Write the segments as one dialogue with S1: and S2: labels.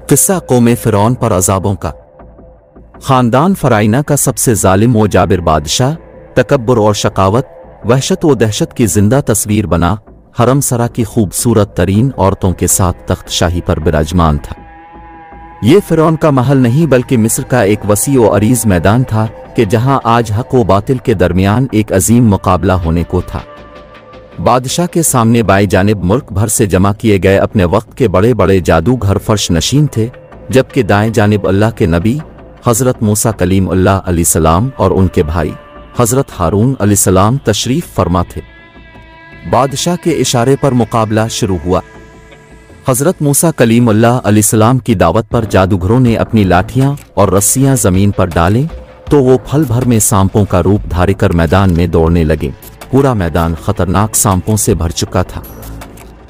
S1: किस्सा कौम फ़िरौन पर अज़ाबों का। ख़ानदान फ़राइना का सबसे ज़ालिम व जाबिर बादशाह तकब्बुर और शकावत, वहशत व दहशत की जिंदा तस्वीर बना हरम सरा की खूबसूरत तरीन औरतों के साथ तख्त शाही पर विराजमान था। ये फ़िरौन का महल नहीं बल्कि मिस्र का एक वसी व अरीज़ मैदान था कि जहां आज हक व बातिल के दरमियान एक अजीम मुकाबला होने को था। बादशाह के सामने बाएं जानिब मुल्क भर से जमा किए गए अपने वक्त के बड़े बड़े जादूगर फर्श नशीन थे, जबकि दाएं जानिब अल्लाह के नबी हज़रत मूसा कलीमुल्लाह अलैहिस्सलाम और उनके भाई हज़रत हारून अलैहिस्सलाम तशरीफ़ फरमा थे। बादशाह के इशारे पर मुकाबला शुरू हुआ। हज़रत मूसा कलीमुल्लाह अलैहिस्सलाम की दावत पर जादूगरों ने अपनी लाठियां और रस्सियां ज़मीन पर डालें तो वो फल भर में सांपों का रूप धारण कर मैदान में दौड़ने लगे। पूरा मैदान खतरनाक सांपों से भर चुका था।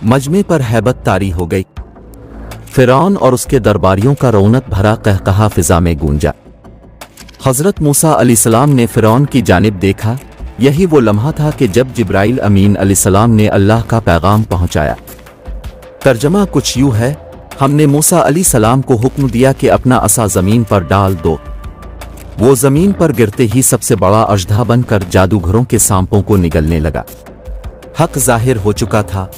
S1: मजमे पर हैबत तारी हो गई। फ़िरौन और उसके दरबारियों का रौनक भरा कहकहा फिजा में गूंजा। हज़रत मूसा अलैहिस्सलाम ने फ़िरौन की जानिब देखा। यही वो लम्हा था कि जब जिब्राइल अमीन अलैहिस्सलाम ने अल्लाह का पैगाम पहुंचाया। तर्जमा कुछ यूं है, हमने मूसा अलैहिस्सलाम को हुक्म दिया कि अपना असा ज़मीन पर डाल दो। वो ज़मीन पर गिरते ही सबसे बड़ा अजदा बनकर जादूगरों के सांपों को निगलने लगा। हक जाहिर हो चुका था।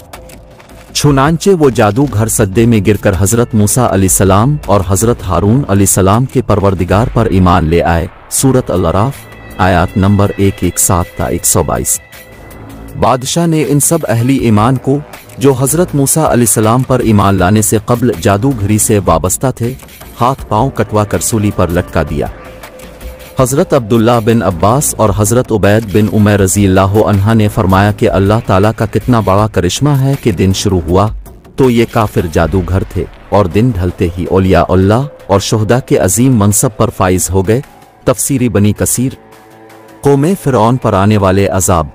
S1: चुनांचे वो जादूगर सद्दे में गिरकर हज़रत मूसा अलैहिस्सलाम और हज़रत हारून अलैहिस्सलाम के परवरदिगार पर ईमान ले आए। सूरत अल-अराफ आयत नंबर 117 ता 122। बादशाह ने इन सब अहली ईमान को जो हज़रत मूसा अलैहिस्सलाम पर ईमान लाने से कब्ल जादूगरी से वाबस्ता थे, हाथ पांव कटवा कर सूली पर लटका दिया। हज़रत अब्दुल्लाह बिन अब्बास और हज़रत उबैद बिन उमैर रज़ियल्लाहु अन्हा ने फरमाया कि अल्लाह ताला का कितना बड़ा करिश्मा है कि दिन शुरू हुआ तो ये काफिर जादूगर थे और दिन ढलते ही औलिया अल्लाह और शुहदा के अजीम मनसब पर फाइज हो गए। तफसीरी बनी कसीर। कौम फ़िरौन पर आने वाले अजाब।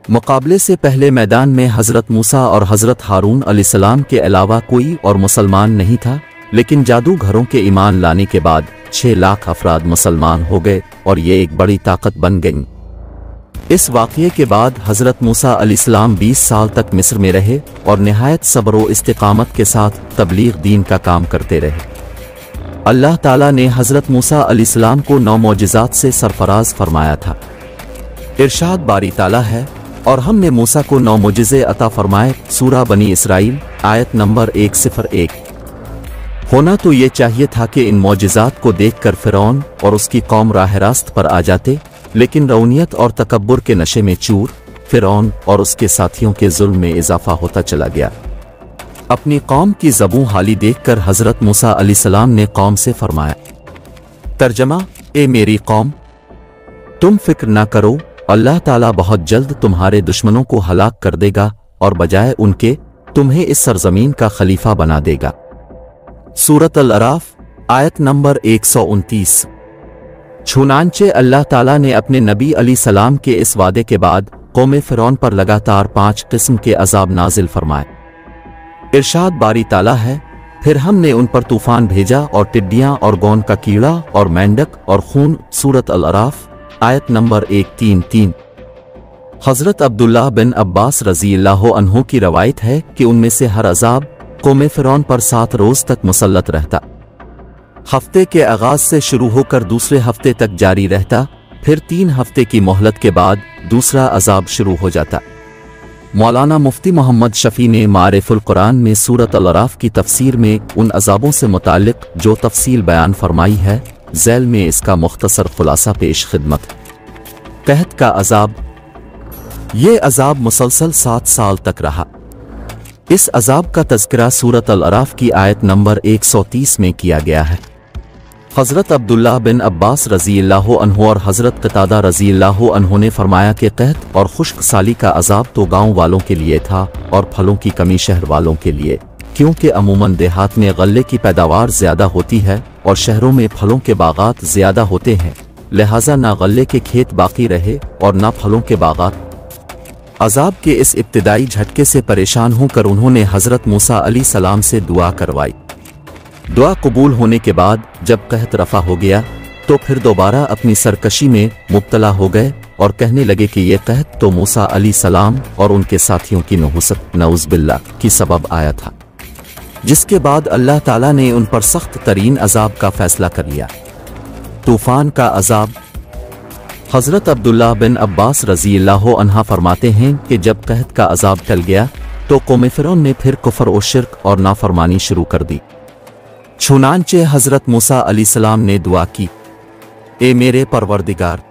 S1: मुकाबले से पहले मैदान में हज़रत मूसा और हज़रत हारून अलैहिस्सलाम के अलावा कोई और मुसलमान नहीं था, लेकिन जादूगरों के ईमान लाने के बाद 6 लाख अफराद मुसलमान हो गए और ये एक बड़ी ताकत बन गईं। इस वाक़ये के बाद हज़रत मूसा अलैहिस्सलाम 20 साल तक मिस्र में रहे और निहायत सब्र व इस्तिक़ामत के साथ तबलीग दीन का काम करते रहे। अल्लाह ताला ने हज़रत मूसा अलैहिस्सलाम को 9 मौजिज़ात से सरफराज फरमाया था। इरशाद बारी ताला है, और हमने मूसा को 9 मौजिज़े अता फरमाए। सूरा बनी इसराइल आयत नंबर 101। होना तो ये चाहिए था कि इन मौजिज़ात को देखकर फ़िरौन और उसकी कौम राह रास्त पर आ जाते, लेकिन रौनियत और तकब्बुर के नशे में चूर फ़िरौन और उसके साथियों के जुल्म में इजाफा होता चला गया। अपनी कौम की ज़बूं हाली देखकर हज़रत मूसा अलैहिस्सलाम ने कौम से फरमाया। तर्जमा, ए मेरी कौम, तुम फिक्र ना करो, अल्लाह ताला बहुत जल्द तुम्हारे दुश्मनों को हलाक कर देगा और बजाय उनके तुम्हें इस सरजमीन का खलीफा बना देगा। सूरत अल-अराफ आयत नंबर 129। चुनांचे अल्लाह ताला ने अपने नबी अलैहिस्सलाम के इस वादे के बाद कौम फ़िरौन पर लगातार 5 किस्म के अजाब नाजिल फरमाए। इरशाद बारी ताला है, फिर हमने उन पर तूफान भेजा और टिड्डियां और गौन का कीड़ा और मेंढक और खून। सूरत अल-अराफ आयत नंबर 133। हज़रत अब्दुल्लाह बिन अब्बास रज़ियल्लाहु अन्हु की रवायत है कि उनमें से हर अजाब कौम फ़िरौन पर 7 रोज़ तक मुसल्लत रहता। हफ्ते के आगाज से शुरू होकर दूसरे हफ्ते तक जारी रहता, फिर 3 हफ्ते की मोहलत के बाद दूसरा अजाब शुरू हो जाता। मौलाना मुफ्ती मोहम्मद शफी ने मारिफुल कुरान में सूरत अल-अराफ की तफसीर में उन अजाबों से मुताल्लिक जो तफसील बयान फरमाई है, ज़ैल में इसका मुख्तसर खुलासा पेश खिदमत। कहत का अजाब। ये अजाब मुसलसल 7 साल तक रहा। इस अजाब का तज़किरा सूरत अल-अराफ की आयत नंबर 130 में किया गया है। हज़रत अब्दुल्लाह बिन अब्बास रज़ियल्लाहु अन्हु और हज़रत क़तादा रज़ियल्लाहु अन्हु ने फरमाया कि कहत और खुश्क साली का अजाब तो गाँव वालों के लिए था और फलों की कमी शहर वालों के लिए, क्योंकि अमूमन देहात में गल्ले की पैदावार ज़्यादा होती है और शहरों में फलों के बागात ज़्यादा होते हैं, लिहाजा ना गल्ले के खेत बाकी रहे और ना फलों के बागात। अजाब के इस इब्तिदाई झटके से परेशान होकर उन्होंने हज़रत मूसा अलैहिस्सलाम से दुआ करवाई। दुआ कबूल होने के बाद जब कहत रफा हो गया तो फिर दोबारा अपनी सरकशी में मुब्तला हो गए और कहने लगे कि यह कहत तो मूसा अलैहिस्सलाम और उनके साथियों की नहुसत नऊज़ बिल्लाह की सबब आया था। जिसके बाद अल्लाह ताला ने उन पर सख्त तरीन अजाब का फैसला कर लिया। तूफान का अजाब। हज़रत अब्दुल्लाह बिन अब्बास रज़ियल्लाहु अन्हा फरमाते हैं कि जब कहत का अजाब टल गया तो कौम फ़िरौन ने फिर कुफ्र और शिर्क और नाफरमानी शुरू कर दी। चुनांचे हज़रत मूसा अलैहिस्सलाम ने दुआ की, ए मेरे परवरदिगार,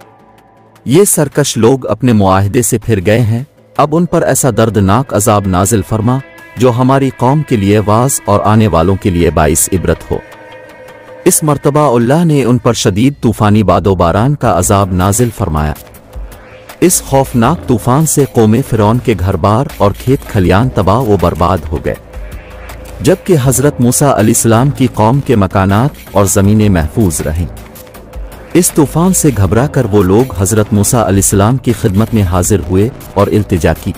S1: ये सरकश लोग अपने मुआहदे से फिर गए हैं, अब उन पर ऐसा दर्दनाक अजाब नाजिल फरमा जो हमारी कौम के लिए वाज़ और आने वालों के लिए बाइस इबरत हो। इस मर्तबा अल्लाह ने उन पर शदीद तूफ़ानी बादो बारान का अजाब नाजिल फरमाया। इस खौफनाक तूफ़ान से कौम फ़िरौन के घर बार और खेत खलियान तबाह व बर्बाद हो गए, जबकि हज़रत मूसा अलैहिस्सलाम की कौम के मकानात और ज़मीनें महफूज रहीं। इस तूफ़ान से घबरा कर वो लोग हज़रत मूसा अलैहिस्सलाम की खिदमत में हाजिर हुए और इल्तिजा की,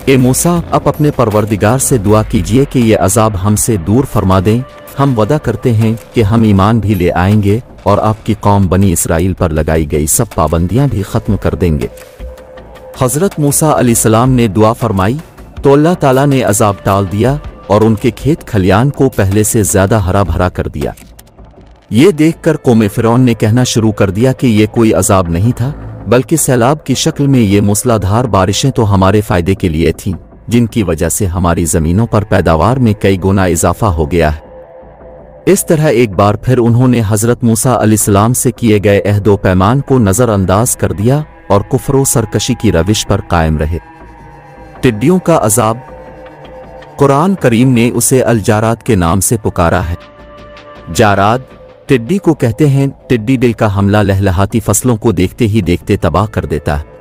S1: ए मूसा, आप अपने परवरदिगार से दुआ कीजिए कि ये अजाब हमसे दूर फरमा दें। हम वदा करते हैं कि हम ईमान भी ले आएंगे और आपकी कौम बनी इसराइल पर लगाई गई सब पाबंदियां भी ख़त्म कर देंगे। हज़रत मूसा अलैहिस्सलाम ने दुआ फरमाई तो अल्लाह ताला ने अजाब टाल दिया और उनके खेत खलियान को पहले से ज़्यादा हरा भरा कर दिया। ये देखकर कौम फ़िरौन ने कहना शुरू कर दिया कि ये कोई अजाब नहीं था, बल्कि सैलाब की शक्ल में ये मूसलाधार बारिशें तो हमारे फ़ायदे के लिए थीं, जिनकी वजह से हमारी ज़मीनों पर पैदावार में कई गुना इजाफा हो गया है। इस तरह एक बार फिर उन्होंने हज़रत मूसा अलैहिस्सलाम से किए गए अहदो पैमान को नज़रअंदाज कर दिया और कुफ्र व सरकशी की रविश पर कायम रहे। टिड्डियों का अजाब। कुरान करीम ने उसे अल जाराद के नाम से पुकारा है। जाराद टिड्डी को कहते हैं। टिड्डी दिल का हमला लहलहाती फसलों को देखते ही देखते तबाह कर देता है।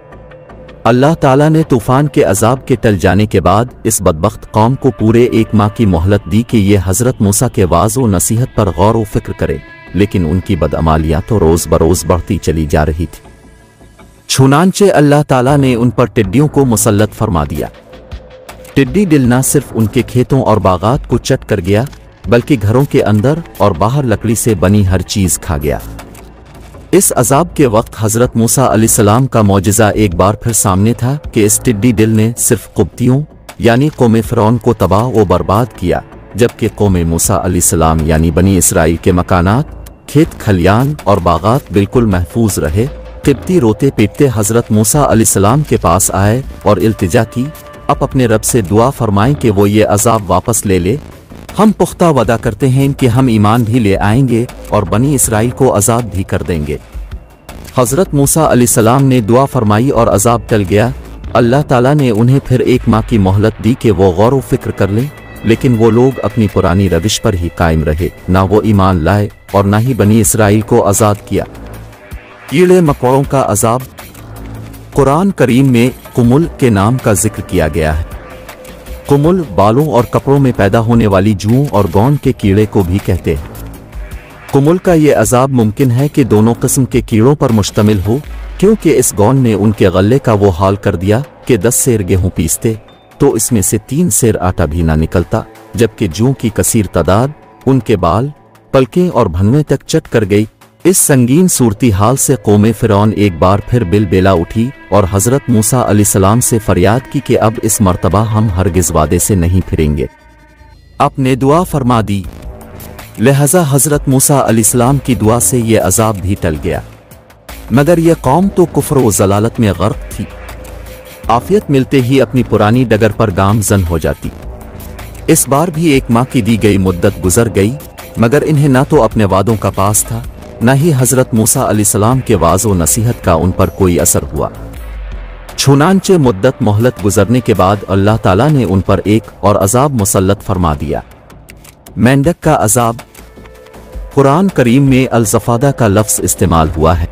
S1: अल्लाह ताला ने तूफान के अजाब के टल जाने के बाद इस बदबख्त कौम को पूरे एक माह की मोहलत दी कि ये हज़रत मूसा के वाज़ व नसीहत पर गौर व फिक्र करे, लेकिन उनकी बदअमालियाँ तो रोज़ बरोज़ बढ़ती चली जा रही थी। चुनांचे अल्लाह ताला ने उन पर टिड्डियों को मुसल्लत फरमा दिया। टिड्डी दिल न सिर्फ उनके खेतों और बागात को चट कर गया, बल्कि घरों के अंदर और बाहर लकड़ी से बनी हर चीज़ खा गया। इस अजाब के वक्त हज़रत मूसा अलैहिस्सलाम का मौजिज़ा एक बार फिर सामने था कि इस टिड्डी दिल ने सिर्फ कुब्तियों यानी कौम फ़िरौन को तबाह व बर्बाद किया, जबकि कौम मूसा अलैहिस्सलाम यानी बनी इसराइल के मकानात, खेत खलियान और बागात बिल्कुल महफूज रहे। किब्ती रोते पीटते हज़रत मूसा अलैहिस्सलाम के पास आए और इल्तिजा की, अब अपने रब से दुआ फरमाएं कि वो ये अजाब वापस ले ले। हम पुख्ता वदा करते हैं कि हम ईमान भी ले आएंगे और बनी इसराइल को आज़ाद भी कर देंगे। हज़रत मूसा अलैहिस्सलाम ने दुआ फरमाई और अजाब टल गया। अल्लाह ताला ने उन्हें फिर एक माह की मोहलत दी कि वो गौर व फिक्र कर लें, लेकिन वो लोग अपनी पुरानी रविश पर ही कायम रहे, ना वो ईमान लाए और ना ही बनी इसराइल को आज़ाद किया। कीड़े मकोड़ों का अजाब। कुरान करीम में कुमुल के नाम का जिक्र किया गया है। कुमुल बालों और कपड़ों में पैदा होने वाली जूं और गौन के कीड़े को भी कहते हैं। कुमुल का ये अजाब मुमकिन है कि दोनों किस्म के कीड़ों पर मुश्तमिल हो, क्योंकि इस गौन ने उनके गले का वो हाल कर दिया कि 10 सेर गेहूं पीसते तो इसमें से 3 सेर आटा भी ना निकलता, जबकि जूं की कसीर तादाद उनके बाल, पलकें और भनवें तक चट कर गई। इस संगीन सूरती हाल से कौम फ़िरौन एक बार फिर बिलबेला उठी और हज़रत मूसा अलैहिस्सलाम से फरियाद की कि अब इस मर्तबा हम हरगिज़ वादे से नहीं फिरेंगे। आपने दुआ फरमा दी, लिहाजा हज़रत मूसा अलैहिस्सलाम की दुआ से ये अजाब भी टल गया। मगर यह कौम तो कुफ्र व ज़लालत में गर्क थी। आफियत मिलते ही अपनी पुरानी डगर पर गामज़न हो जाती। इस बार भी एक माह की दी गई मुद्दत गुजर गई, मगर इन्हें ना तो अपने वादों का पास था, न ही हज़रत मूसा अलैहिस्सलाम के वाज़ व नसीहत का उन पर कोई असर हुआ। चुनांचे मुद्दत मोहलत गुजरने के बाद अल्लाह ताला ने उन पर एक और अजाब मुसल्लत फरमा दिया। मेंढक का अजाब। कुरान करीम में अल-ज़फ़ादा का लफ्ज़ इस्तेमाल हुआ है,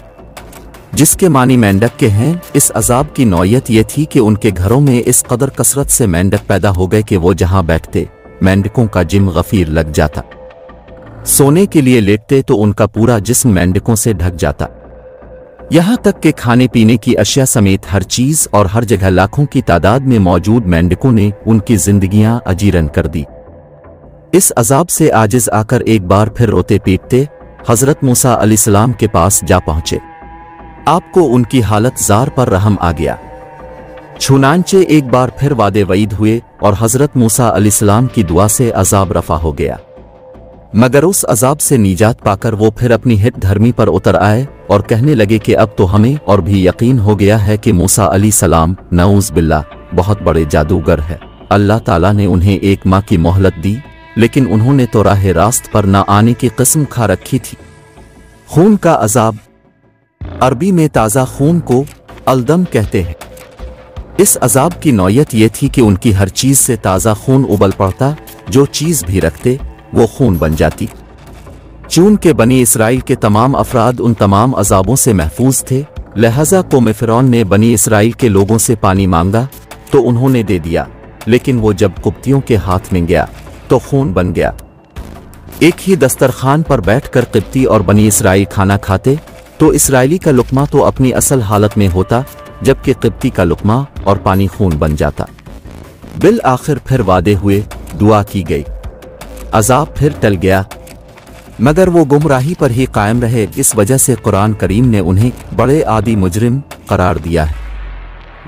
S1: जिसके मानी मेंढक के हैं। इस अजाब की नौयत यह थी कि उनके घरों में इस कदर कसरत से मेंढक पैदा हो गए कि वो जहां बैठते मेंढकों का जिम गफीर लग जाता। सोने के लिए लेटते तो उनका पूरा जिस्म मेंढकों से ढक जाता। यहां तक कि खाने पीने की अशिया समेत हर चीज और हर जगह लाखों की तादाद में मौजूद मेंढकों ने उनकी जिंदगियां अजीरन कर दी। इस अजाब से आजिज आकर एक बार फिर रोते पीटते हज़रत मूसा अलैहिस्सलाम के पास जा पहुंचे। आपको उनकी हालत ज़ार पर रहम आ गया। चुनांचे एक बार फिर वादे वईद हुए और हजरत मूसा अलैहिस्सलाम की दुआ से अजाब रफा हो गया। मगर उस अजाब से निजात पाकर वो फिर अपनी हित धर्मी पर उतर आए और कहने लगे कि अब तो हमें और भी यकीन हो गया है कि मूसा अलैहिस्सलाम नऊज़ बिल्लाह बहुत बड़े जादूगर है। अल्लाह ताला ने उन्हें एक माह की मोहलत दी, लेकिन उन्होंने तो राह रास्त पर न आने की कसम खा रखी थी। खून का अजाब, अरबी में ताज़ा खून को अलदम कहते हैं। इस अजाब की नौयत ये थी कि उनकी हर चीज़ से ताज़ा खून उबल पड़ता, जो चीज़ भी रखते वो खून बन जाती। चून के बनी इसराइल के तमाम अफराद उन तमाम अजाबों से महफूज थे, लिहाजा कौम फिरौन ने बनी इसराइल के लोगों से पानी मांगा तो उन्होंने दे दिया, लेकिन वो जब कुब्तियों के हाथ में गया तो खून बन गया। एक ही दस्तरखान पर बैठकर किब्ती और बनी इसराइल खाना खाते तो इसराइली का लुकमा तो अपनी असल हालत में होता, जबकि किब्ती का लुकमा और पानी खून बन जाता। बिल आखिर फिर वादे हुए, दुआ की गई, अजाब फिर टल गया, मगर वो गुमराही पर ही कायम रहे। इस वजह से कुरान करीम ने उन्हें बड़े आदी मुजरिम करार दिया है।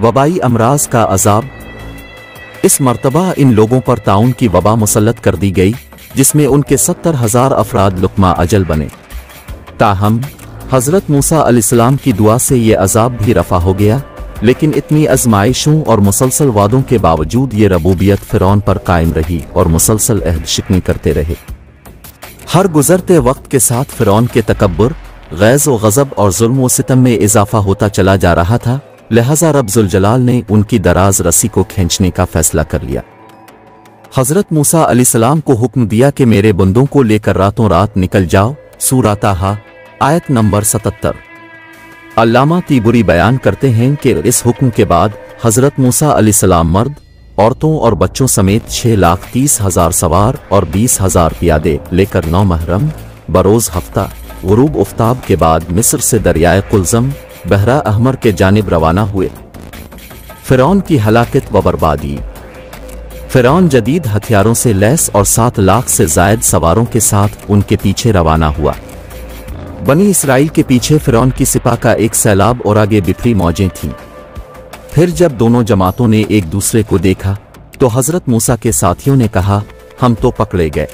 S1: वबाई अमराज का अजाब, इस मर्तबा इन लोगों पर ताउन की वबा मुसल्लत कर दी गई, जिसमें उनके 70,000 अफराद लुकमा अजल बने। ताहम हजरत मूसा अलैहिस्सलाम की दुआ से ये अजाब भी रफा हो गया, लेकिन इतनी आजमाइशों और मुसलसल वादों के बावजूद ये रबूबियत फिरौन पर कायम रही और मुसलसल अहद शिकनी करते रहे। हर गुजरते वक्त के साथ फिरौन के तकब्बुर, गैज़ व गज़ब और जुल्म व सितम में इजाफा होता चला जा रहा था। लिहाजा रब ज़ुल जलाल ने उनकी दराज रस्सी को खींचने का फैसला कर लिया। हजरत मूसा अलैहिस्सलाम को हुक्म दिया कि मेरे बंदों को लेकर रातों रात निकल जाओ। सूरह ताहा आयत नंबर 77। अल्लामा तीबुरी बयान करते हैं कि इस हुक्म के बाद हजरत मूसा अलैहिस्सलाम मर्द, औरतों और बच्चों समेत 6,30,000 सवार और 20,000 पियादे लेकर 9 महरम बरोज हफ्ता गुरूब उफ्ताब के बाद मिस्र से दरियाए कुलज़म बहरा अहमर के जानिब रवाना हुए। फिरौन की हलाकत व बर्बादी। फिरौन जदीद हथियारों से लैस और 7 लाख से जायद सवारों के साथ उनके पीछे रवाना हुआ। बनी इसराइल के पीछे फिरौन की सिपा का एक सैलाब और आगे बिखरी मौजें थीं। फिर जब दोनों जमातों ने एक दूसरे को देखा तो हजरत मूसा के साथियों ने कहा, हम तो पकड़े गए।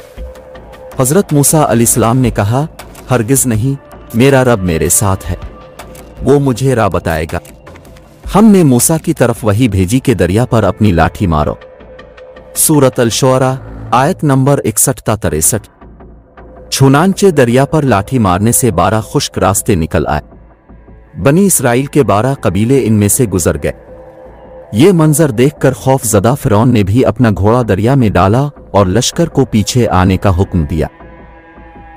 S1: हजरत मूसा अलैहिस्सलाम ने कहा, हरगिज नहीं, मेरा रब मेरे साथ है, वो मुझे राह बताएगा। हमने मूसा की तरफ वही भेजी कि दरिया पर अपनी लाठी मारो। सूरत अल-शुअरा आयत नंबर 61-63। चुनांचे दरिया पर लाठी मारने से 12 खुश्क रास्ते निकल आए। बनी इसराइल के 12 कबीले इनमें से गुजर गए। ये मंजर देखकर खौफजदा फिरौन ने भी अपना घोड़ा दरिया में डाला और लश्कर को पीछे आने का हुक्म दिया।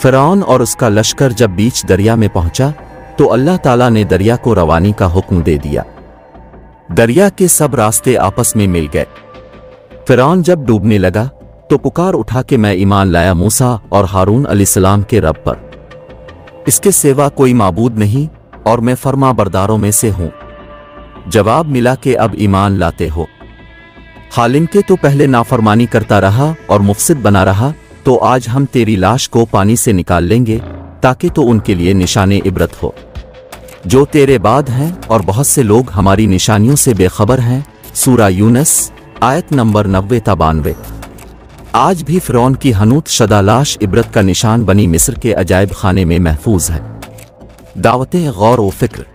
S1: फिरौन और उसका लश्कर जब बीच दरिया में पहुंचा तो अल्लाह ताला ने दरिया को रवानी का हुक्म दे दिया। दरिया के सब रास्ते आपस में मिल गए। फिरौन जब डूबने लगा तो पुकार उठा कि मैं ईमान लाया मूसा और हारून अलैहिस्सलाम के रब पर, इसके सिवा कोई माबूद नहीं और मैं फर्मा बरदारों में से हूं। जवाब मिला कि अब ईमान लाते हो। हालांकि तो पहले नाफरमानी करता रहा और मुफसिद बना रहा, तो आज हम तेरी लाश को पानी से निकाल लेंगे ताकि तो उनके लिए निशाने इबरत हो जो तेरे बाद हैं, और बहुत से लोग हमारी निशानियों से बेखबर हैं। सूरा यूनस आयत नंबर 90-92। आज भी फिरौन की हनूत शदा लाश इबरत का निशान बनी मिस्र के अजायब खाने में महफूज है। दावतें गौर व फिक्र।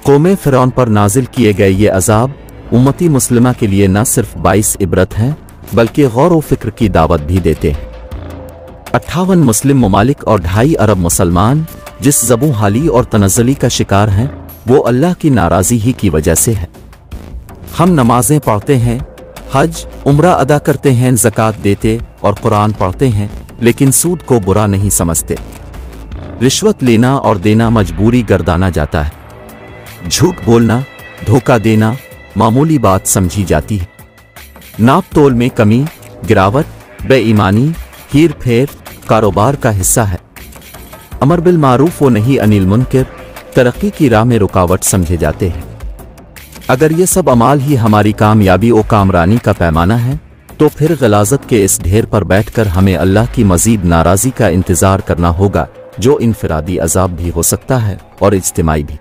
S1: कौमे फिरौन पर नाजिल किए गए ये अजाब उम्मती मुस्लिमा के लिए न सिर्फ 22 इबरत हैं, बल्कि गौर व फिक्र की दावत भी देते हैं। 58 मुस्लिम ममालिक और 2.5 अरब मुसलमान जिस ज़बू हाली और तनज़्ज़ुली का शिकार हैं, वो अल्लाह की नाराज़ी ही की वजह से है। हम नमाजें पढ़ते हैं, हज उम्रा अदा करते हैं, ज़कात देते और कुरान पढ़ते हैं, लेकिन सूद को बुरा नहीं समझते। रिश्वत लेना और देना मजबूरी गर्दाना जाता है। झूठ बोलना, धोखा देना मामूली बात समझी जाती है। नाप तोल में कमी, गिरावट, बेईमानी, हीर फेर कारोबार का हिस्सा है। अमर बिल मारूफ व नही अनिल मुनकर तरक्की की राह में रुकावट समझे जाते हैं। अगर ये सब अमाल ही हमारी कामयाबी व कामरानी का पैमाना है, तो फिर गलाजत के इस ढेर पर बैठकर हमें अल्लाह की मजीद नाराज़ी का इंतज़ार करना होगा, जो इनफरादी अजाब भी हो सकता है और इज्तिमाई भी।